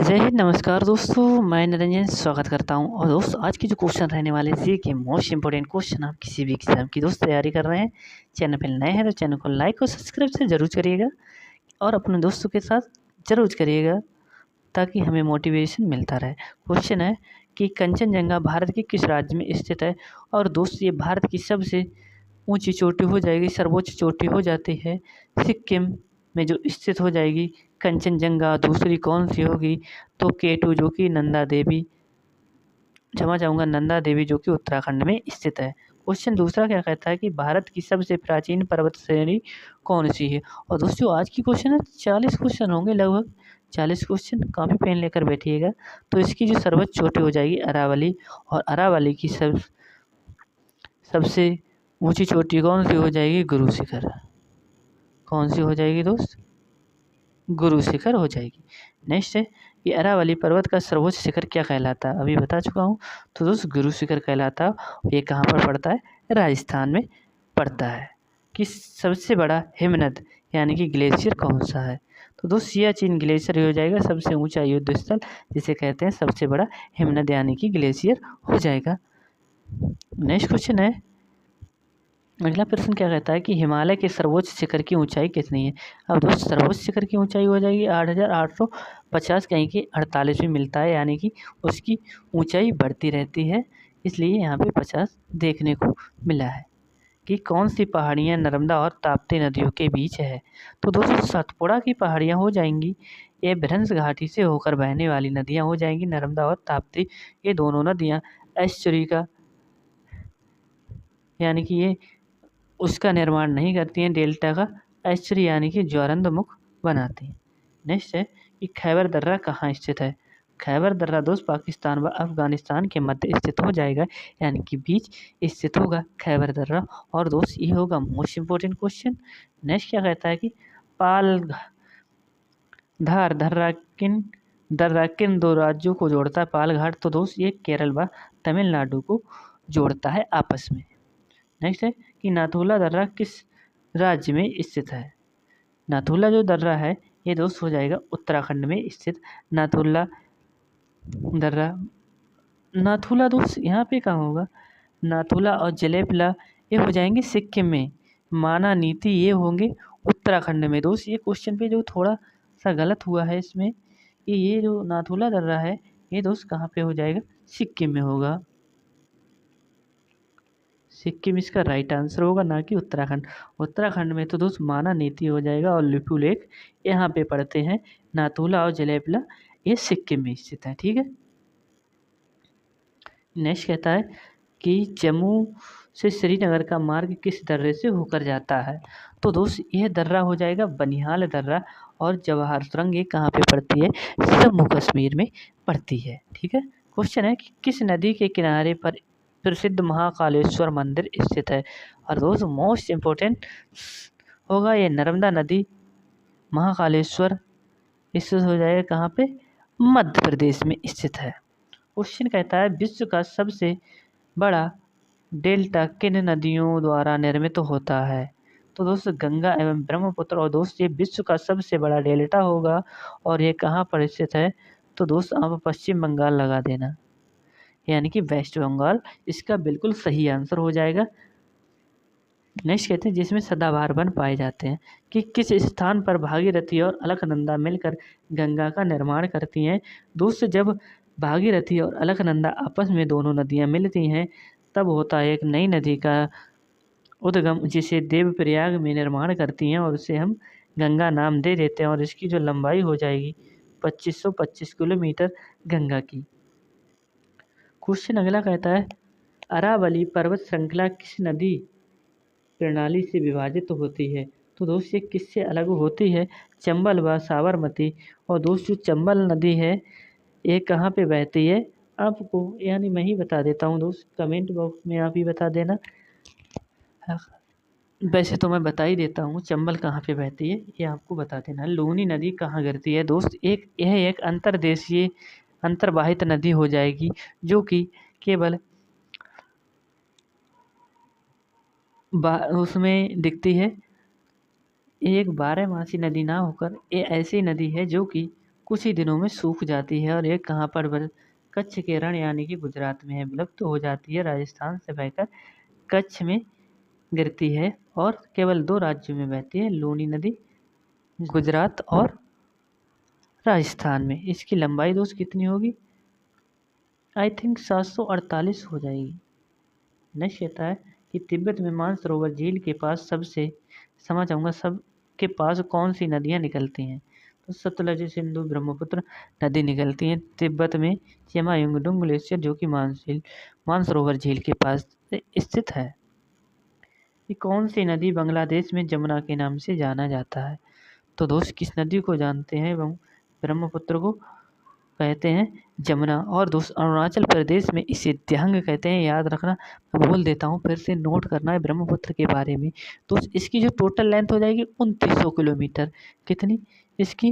जय हिंद। नमस्कार दोस्तों, मैं निरंजन स्वागत करता हूं। और दोस्तों आज की जो क्वेश्चन रहने वाले सी के मोस्ट इंपॉर्टेंट क्वेश्चन, आप किसी भी एग्जाम की दोस्त तैयारी कर रहे हैं, चैनल पर नए हैं तो चैनल को लाइक और सब्सक्राइब से जरूर करिएगा और अपने दोस्तों के साथ जरूर करिएगा ताकि हमें मोटिवेशन मिलता रहे। क्वेश्चन है कि कंचनजंगा भारत के किस राज्य में स्थित है। और दोस्त ये भारत की सबसे ऊंची चोटी हो जाएगी, सर्वोच्च चोटी हो जाती है सिक्किम में जो स्थित हो जाएगी कंचनजंगा। दूसरी कौन सी होगी तो K2 जो कि नंदा देवी, क्षमा चाहूँगा नंदा देवी जो कि उत्तराखंड में स्थित है। क्वेश्चन दूसरा क्या कहता है कि भारत की सबसे प्राचीन पर्वत श्रेणी कौन सी है। और दोस्तों आज की क्वेश्चन है 40 क्वेश्चन होंगे, लगभग 40 क्वेश्चन। कॉपी पेन लेकर बैठिएगा। तो इसकी जो सर्वोच्च चोटी हो जाएगी अरावली, और अरावली की सबसे ऊंची चोटी कौन सी हो जाएगी, गुरु शिखर। कौन सी हो जाएगी दोस्त, गुरु शिखर हो जाएगी। नेक्स्ट है कि अरावली पर्वत का सर्वोच्च शिखर क्या कहलाता है, अभी बता चुका हूँ। तो दोस्त गुरु शिखर कहलाता है। ये कहाँ पर पड़ता है, राजस्थान में पड़ता है। कि सबसे बड़ा हिमनद यानी कि ग्लेशियर कौन सा है। तो दोस्त सियाचिन ग्लेशियर हो जाएगा सबसे ऊंचा युद्ध स्थल, जिसे कहते हैं सबसे बड़ा हिमनद यानी कि ग्लेशियर हो जाएगा। नेक्स्ट क्वेश्चन है, अगला प्रश्न क्या कहता है कि हिमालय के सर्वोच्च शिखर की ऊंचाई कितनी है। अब दोस्त सर्वोच्च शिखर की ऊंचाई हो जाएगी 8,850, कहीं की 48 में मिलता है, यानी कि उसकी ऊंचाई बढ़ती रहती है, इसलिए यहाँ पे 50 देखने को मिला है। कि कौन सी पहाड़ियाँ नर्मदा और ताप्ती नदियों के बीच है। तो दोस्तों सतपुड़ा की पहाड़ियाँ हो जाएंगी। ये भ्रंश घाटी से होकर बहने वाली नदियाँ हो जाएंगी, नर्मदा और ताप्ती। ये दोनों नदियाँ एस्चुरी का यानी कि ये उसका निर्माण नहीं करती हैं, डेल्टा का एस्चुरी यानी कि ज्वारंद मुख बनाती हैं। नेक्स्ट है कि खैबर दर्रा कहाँ स्थित है। खैबर दर्रा दोस्त पाकिस्तान व अफगानिस्तान के मध्य स्थित हो जाएगा, यानी कि बीच स्थित होगा खैबर दर्रा। और दोस्त ये होगा मोस्ट इम्पोर्टेंट क्वेश्चन। नेक्स्ट क्या कहता है कि पाल धार दर्रा किन दो राज्यों को जोड़ता है। पालघाट तो दोस्त ये केरल व तमिलनाडु को जोड़ता है आपस में। नेक्स्ट है कि नाथुला दर्रा किस राज्य में स्थित है। नाथुला जो दर्रा है ये दोस्त हो जाएगा उत्तराखंड में स्थित नाथुला दर्रा। नाथुला दोस्त यहाँ पे कहाँ होगा, नाथुला और जलेपला ये हो जाएंगे सिक्किम में। माना नीति ये होंगे उत्तराखंड में। दोस्त ये क्वेश्चन पे जो थोड़ा सा गलत हुआ है इसमें, कि ये जो नाथुला दर्रा है ये दोस्त कहाँ पे हो जाएगा, सिक्किम में होगा। सिक्किम इसका राइट आंसर होगा, ना कि उत्तराखंड। उत्तराखंड में तो दोस्त माना नीति हो जाएगा और लिपू लेक यहाँ पे पड़ते हैं। नाथुला और जलेपला ये सिक्किम में स्थित है। ठीक है। नेक्स्ट कहता है कि जम्मू से श्रीनगर का मार्ग किस दर्रे से होकर जाता है। तो दोस्त यह दर्रा हो जाएगा बनिहाल दर्रा, और जवाहर सुरंग ये कहाँ पे पड़ती है, जम्मू कश्मीर में पड़ती है। ठीक है। क्वेश्चन है कि किस नदी के किनारे पर प्रसिद्ध महाकालेश्वर मंदिर स्थित है। और दोस्त मोस्ट इम्पोर्टेंट होगा ये नर्मदा नदी। महाकालेश्वर स्थित हो जाएगा कहाँ पे, मध्य प्रदेश में स्थित है। क्वेश्चन कहता है विश्व का सबसे बड़ा डेल्टा किन नदियों द्वारा निर्मित होता है। तो दोस्त गंगा एवं ब्रह्मपुत्र। और दोस्त ये विश्व का सबसे बड़ा डेल्टा होगा, और ये कहाँ पर स्थित है। तो दोस्त आप पश्चिम बंगाल लगा देना, यानी कि वेस्ट बंगाल इसका बिल्कुल सही आंसर हो जाएगा। नेक्स्ट कहते हैं जिसमें सदाबहार वन पाए जाते हैं। कि किस स्थान पर भागीरथी और अलकनंदा मिलकर गंगा का निर्माण करती हैं। दोस्त जब भागीरथी और अलकनंदा आपस में दोनों नदियां मिलती हैं तब होता है एक नई नदी का उद्गम, जिसे देवप्रयाग में निर्माण करती हैं, और उसे हम गंगा नाम दे देते हैं। और इसकी जो लंबाई हो जाएगी 2525 किलोमीटर गंगा की। क्वेश्चन अगला कहता है अरावली पर्वत श्रृंखला किस नदी प्रणाली से विभाजित होती है। तो दोस्त ये किससे अलग होती है, चंबल व साबरमती। और दोस्त जो चंबल नदी है ये कहाँ पे बहती है, आपको यानी मैं ही बता देता हूँ दोस्त, कमेंट बॉक्स में आप ही बता देना। वैसे तो मैं बता ही देता हूँ चंबल कहाँ पे बहती है, ये आपको बता देना। लूनी नदी कहाँ गिरती है। दोस्त यह एक अंतर्देशीय अंतर्वाहित नदी हो जाएगी, जो कि केवल उसमें दिखती है। ये एक बारहमासी नदी ना होकर ये ऐसी नदी है जो कि कुछ ही दिनों में सूख जाती है और ये कहाँ पर कच्छ के रण यानी कि गुजरात में है, विलुप्त हो जाती है। राजस्थान से बहकर कच्छ में गिरती है और केवल 2 राज्यों में बहती है, लूनी नदी गुजरात और राजस्थान में। इसकी लंबाई दोस्त कितनी होगी? आई थिंक 748 हो जाएगी। नेक्स्ट कहता है कि तिब्बत में मानसरोवर झील के पास सबसे समझ चाहूँगा सबके पास कौन सी नदियाँ निकलती हैं? तो सतलज, सिंधु, ब्रह्मपुत्र नदी निकलती हैं तिब्बत में चेमायुंगडुंग ग्लेशियर, जो कि मानसरोवर झील के पास स्थित है। ये कौन सी नदी बांग्लादेश में जमुना के नाम से जाना जाता है? तो दोस्त किस नदी को जानते हैं? ब्रह्मपुत्र को कहते हैं जमुना। और दोस्त अरुणाचल प्रदेश में इसे द्यांग कहते हैं, याद रखना। मैं बोल देता हूँ, फिर से नोट करना है ब्रह्मपुत्र के बारे में। तो इसकी जो टोटल लेंथ हो जाएगी 2900 किलोमीटर। कितनी? इसकी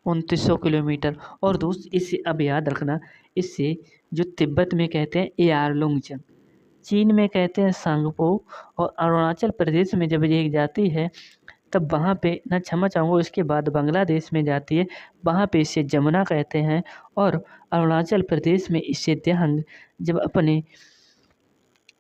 2900 किलोमीटर। और दोस्त इसे अब याद रखना, इससे जो तिब्बत में कहते हैं एयारलुंगजंग, चीन में कहते हैं सांगपो, और अरुणाचल प्रदेश में जब ये जाती है तब वहाँ पे ना क्षमा चाहूँगा, उसके बाद बांग्लादेश में जाती है, वहाँ पे इसे जमुना कहते हैं। और अरुणाचल प्रदेश में इसे द्यांग जब अपने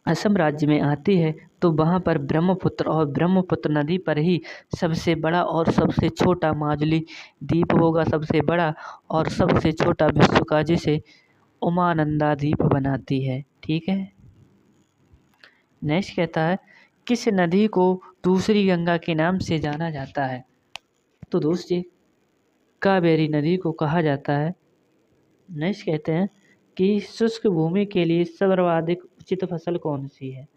असम राज्य में आती है तो वहाँ पर ब्रह्मपुत्र, और ब्रह्मपुत्र नदी पर ही सबसे बड़ा और सबसे छोटा माजुली द्वीप होगा, सबसे बड़ा और सबसे छोटा विश्व का, जिसे उमानंदा द्वीप बनाती है। ठीक है। नेक्स्ट कहता है किस नदी को दूसरी गंगा के नाम से जाना जाता है? तो दोस्त जी कावेरी नदी को कहा जाता है। नेक्स्ट कहते हैं कि शुष्क भूमि के लिए सर्वाधिक उचित फसल कौन सी है?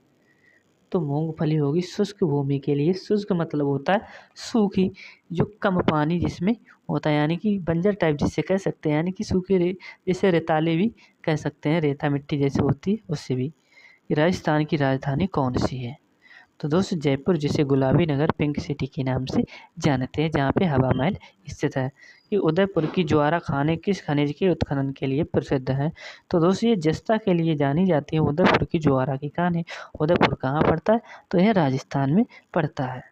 तो मूंगफली होगी शुष्क भूमि के लिए। शुष्क मतलब होता है सूखी, जो कम पानी जिसमें होता है, यानी कि बंजर टाइप जिसे कह सकते हैं, यानी कि सूखी जिसे रेताले भी कह सकते हैं, रेता मिट्टी जैसे होती है उससे भी। राजस्थान की राजधानी कौन सी है? तो दोस्त जयपुर, जिसे गुलाबी नगर पिंक सिटी के नाम से जानते हैं, जहाँ पे हवा महल स्थित है। कि उदयपुर की ज्वारा खाने किस खनिज के उत्खनन के लिए प्रसिद्ध है? तो दोस्त ये जस्ता के लिए जानी जाती है उदयपुर की ज्वारा की खानें। उदयपुर कहाँ पड़ता है? तो यह राजस्थान में पड़ता है।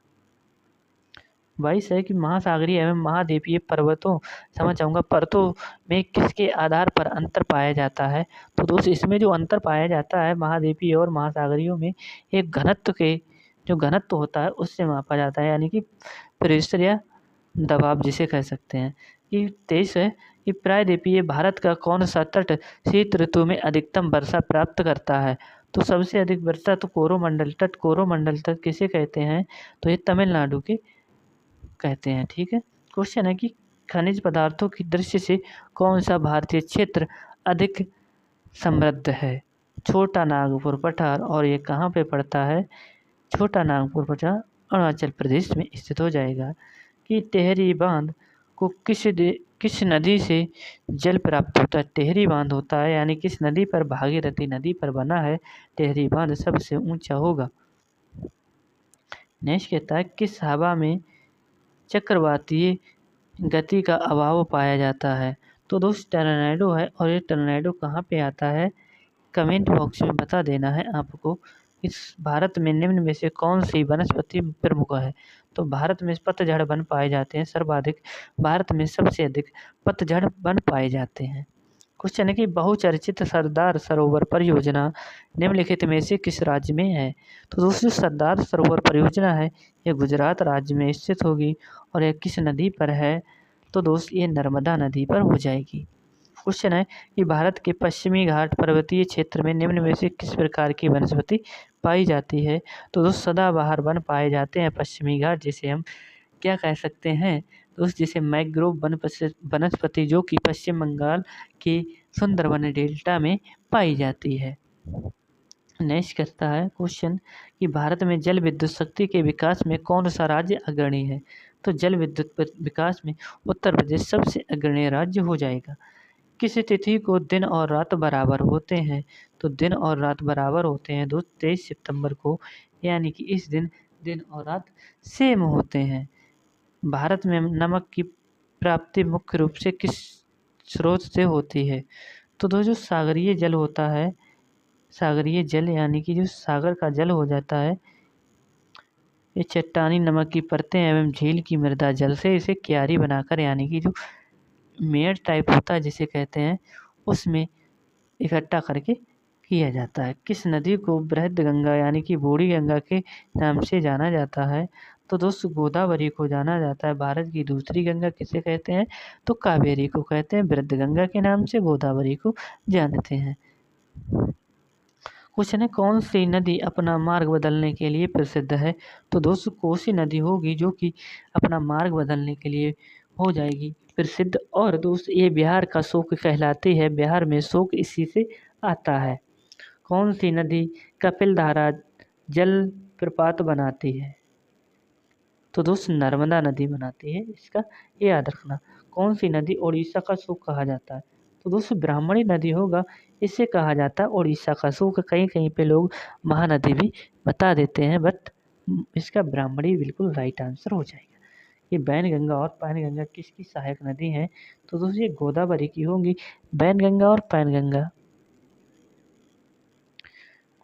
22 है कि महासागरीय एवं महाद्वीपीय पर्वतों समझ चाहूँगा परतों में किसके आधार पर अंतर पाया जाता है? तो दोस्त इसमें जो अंतर पाया जाता है महाद्वीपीय और महासागरीयों में, एक घनत्व के जो घनत्व होता है उससे मापा जाता है, यानी कि प्रेशर या दबाव जिसे कह सकते हैं। कि 23 है कि प्रायद्वीपीय भारत का कौन सा तट शीत ऋतु में अधिकतम वर्षा प्राप्त करता है? तो सबसे अधिक वर्षा तो कोरोमंडल तट किसे कहते हैं? तो ये तमिलनाडु के कहते हैं। ठीक है। क्वेश्चन है कि खनिज पदार्थों की दृष्टि से कौन सा भारतीय क्षेत्र अधिक समृद्ध है? छोटा नागपुर पठार, और ये कहाँ पे पड़ता है? छोटा नागपुर पठार अरुणाचल प्रदेश में स्थित हो जाएगा। कि टेहरी बांध को किस नदी से जल प्राप्त होता है? टेहरी बांध होता है, यानी किस नदी पर? भागीरथी नदी पर बना है टेहरी बांध, सबसे ऊंचा होगा। नेक्स्ट कहता है किस हवा में चक्रवातीय गति का अभाव पाया जाता है? तो दोस्त टर्नेडो है। और ये टर्नेडो कहाँ पे आता है? कमेंट बॉक्स में बता देना है आपको। इस भारत में निम्न में से कौन सी वनस्पति प्रमुख है? तो भारत में पतझड़ वन पाए जाते हैं सर्वाधिक। भारत में सबसे अधिक पतझड़ वन पाए जाते हैं। क्वेश्चन है कि बहुचर्चित सरदार सरोवर परियोजना निम्नलिखित में से किस राज्य में है? तो दोस्तों सरदार सरोवर परियोजना है, यह गुजरात राज्य में स्थित होगी। और यह किस नदी पर है? तो दोस्त ये नर्मदा नदी पर हो जाएगी। क्वेश्चन है कि भारत के पश्चिमी घाट पर्वतीय क्षेत्र में निम्न में से किस प्रकार की वनस्पति पाई जाती है? तो दोस्त सदाबहार वन पाए जाते हैं पश्चिमी घाट, जिसे हम क्या कह सकते हैं दोस्त? जिसे मैंग्रोव वनस्पति, जो कि पश्चिम बंगाल के सुंदरबन डेल्टा में पाई जाती है। नेक्स्ट करता है क्वेश्चन कि भारत में जल विद्युत शक्ति के विकास में कौन सा राज्य अग्रणी है? तो जल विद्युत विकास में उत्तर प्रदेश सबसे अग्रणी राज्य हो जाएगा। किस तिथि को दिन और रात बराबर होते हैं? तो दिन और रात बराबर होते हैं दोस्त 23 सितंबर को, यानी कि इस दिन दिन और रात सेम होते हैं। भारत में नमक की प्राप्ति मुख्य रूप से किस स्रोत से होती है? तो दोस्तों सागरीय जल होता है, सागरीय जल यानी कि जो सागर का जल हो जाता है, ये चट्टानी नमक की परतें एवं झील की मृदा जल से इसे क्यारी बनाकर यानी कि जो मेड़ टाइप होता है जिसे कहते हैं उसमें इकट्ठा करके किया जाता है। किस नदी को बृहद गंगा यानी कि बूढ़ी गंगा के नाम से जाना जाता है? तो दोस्तों गोदावरी को जाना जाता है। भारत की दूसरी गंगा किसे कहते हैं? तो कावेरी को कहते हैं। बृहद गंगा के नाम से गोदावरी को जानते हैं। क्वेश्चन है कौन सी नदी अपना मार्ग बदलने के लिए प्रसिद्ध है? तो दोस्तों कोसी नदी होगी जो कि अपना मार्ग बदलने के लिए हो जाएगी प्रसिद्ध। और दोस्त ये बिहार का शोक कहलाती है। बिहार में शोक इसी से आता है। कौन सी नदी कपिलधारा जल प्रपात बनाती है? तो दोस्त नर्मदा नदी बनाती है। इसका ये याद रखना। कौन सी नदी उड़ीसा का शोक कहा जाता है? तो दोस्तों ब्राह्मणी नदी होगा। इसे कहा जाता है उड़ीसा का शोक। कहीं कहीं पे लोग महानदी भी बता देते हैं बट इसका ब्राह्मणी बिल्कुल राइट आंसर हो जाएगा। ये बैनगंगा और पैनगंगा किसकी सहायक नदी है? तो दोस्तों ये गोदावरी की होंगी बैनगंगा और पैनगंगा।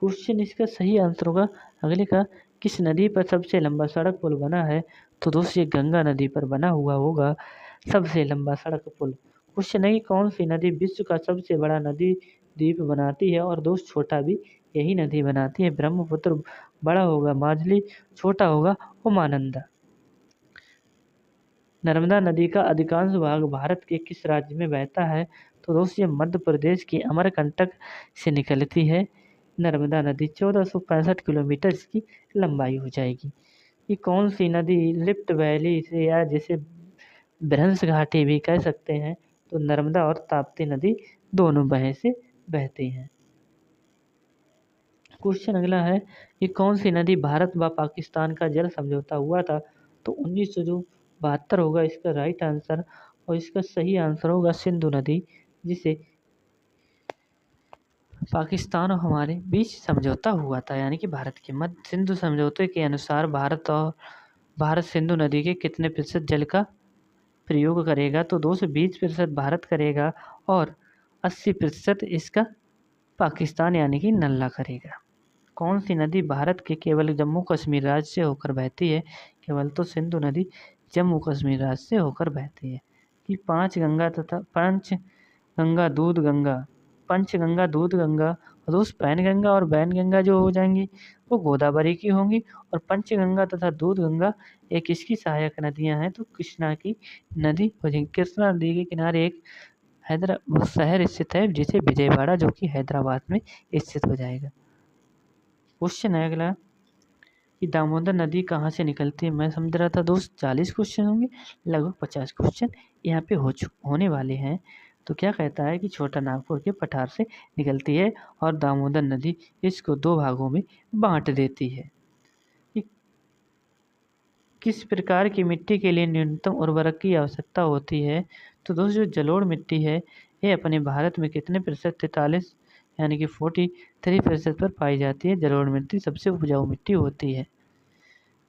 क्वेश्चन इसका सही आंसर होगा अगले का। किस नदी पर सबसे लंबा सड़क पुल बना है? तो दोस्तों ये गंगा नदी पर बना हुआ होगा सबसे लंबा सड़क पुल। क्वेश्चन है कि कौन सी नदी विश्व का सबसे बड़ा नदी द्वीप बनाती है? और दोस्त छोटा भी यही नदी बनाती है। ब्रह्मपुत्र बड़ा होगा माजुली, छोटा होगा उमानंदा। नर्मदा नदी का अधिकांश भाग भारत के किस राज्य में बहता है? तो दोस्तों ये मध्य प्रदेश की अमरकंटक से निकलती है। नर्मदा नदी 1465 किलोमीटर इसकी लंबाई हो जाएगी। ये कौन सी नदी लिफ्ट वैली से या जिसे भ्रंश घाटी भी कह सकते हैं? तो नर्मदा और ताप्ती नदी दोनों बहें से बहती हैं। क्वेश्चन अगला है कि कौन सी नदी भारत व पाकिस्तान का जल समझौता हुआ था? तो 1972 होगा इसका राइट आंसर। और इसका सही आंसर होगा सिंधु नदी जिसे पाकिस्तान और हमारे बीच समझौता हुआ था यानी कि भारत के मध्य। सिंधु समझौते के अनुसार भारत सिंधु नदी के कितने प्रतिशत जल का प्रयोग करेगा? तो 220% भारत करेगा और 80% इसका पाकिस्तान यानी कि नल्ला करेगा। कौन सी नदी भारत के केवल जम्मू कश्मीर राज्य से होकर बहती है? केवल तो सिंधु नदी जम्मू कश्मीर राज्य से होकर बहती है। कि पंचगंगा दूध गंगा और दोस्त पैनगंगा और बैनगंगा जो हो जाएंगी वो गोदावरी की होंगी। और पंचगंगा तथा दूध गंगा एक इसकी सहायक नदियां हैं तो कृष्णा की नदी हो जाएगी। कृष्णा नदी के किनारे एक हैदराबाद शहर स्थित है जिसे विजयवाड़ा जो कि हैदराबाद में स्थित हो जाएगा। क्वेश्चन है अगला कि दामोदर नदी कहाँ से निकलती है? मैं समझ रहा था दोस्त 40 क्वेश्चन होंगे, लगभग 50 क्वेश्चन यहाँ पे होने वाले हैं। तो क्या कहता है कि छोटा नागपुर के पठार से निकलती है और दामोदर नदी इसको 2 भागों में बांट देती है। किस प्रकार की मिट्टी के लिए न्यूनतम उर्वरक की आवश्यकता होती है? तो दोस्तों जो जलोढ़ मिट्टी है ये अपने भारत में कितने प्रतिशत 43 यानी कि 43% पर पाई जाती है। जलोढ़ मिट्टी सबसे उपजाऊ मिट्टी होती है।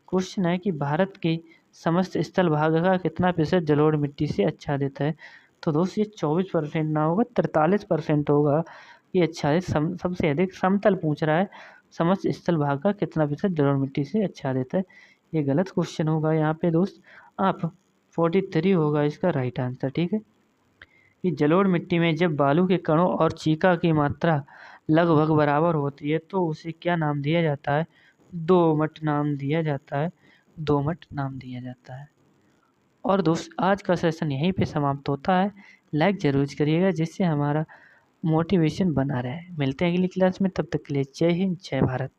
क्वेश्चन है कि भारत के समस्त स्थल भाग का कितना प्रतिशत जलोढ़ मिट्टी से आच्छादित है? तो दोस्तों ये 24% ना होगा 43% होगा। ये आच्छादित सबसे अधिक समतल पूछ रहा है। समस्त स्थल भाग का कितना प्रतिशत जलोढ़ मिट्टी से आच्छादित है? ये गलत क्वेश्चन होगा यहाँ पे दोस्त। आप 43 होगा इसका राइट आंसर। ठीक है। कि जलोढ़ मिट्टी में जब बालू के कणों और चीका की मात्रा लगभग बराबर होती है तो उसे क्या नाम दिया जाता है? दोमट नाम दिया जाता है। दोमट नाम दिया जाता है। और दोस्त आज का सेशन यहीं पे समाप्त होता है। लाइक जरूर करिएगा जिससे हमारा मोटिवेशन बना रहे। मिलते हैं अगली क्लास में, तब तक के लिए जय हिंद जय भारत।